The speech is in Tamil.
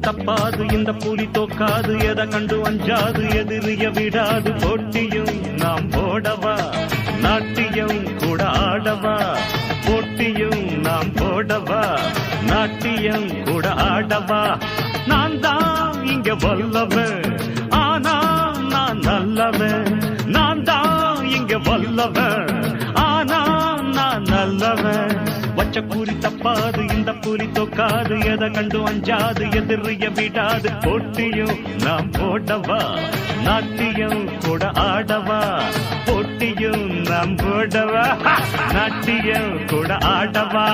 தப்பாது இந்த புலி தோக்காது எதை கண்டு அஞ்சாது எதிரிய விடாது போட்டியும் நாம் போடவா நாட்டியம் கூட ஆடவா போட்டியும் நாம் போடவா நாட்டியம் கூட ஆடவா நான் தான் இங்க வல்லவன் ஆனா நான் நல்லவன் நான் தான் இங்க வல்லவன் ஆனா நான் நல்லவன் வச்ச கூறி தப்பாது இந்த புலி தோக்காது எதை கண்டு அஞ்சாது எதிரிய விடாது போட்டியும் நாம் போடவா நாட்டியம் கூட ஆடவா போட்டியும் நாம் போடவா நாட்டியம் கூட ஆடவா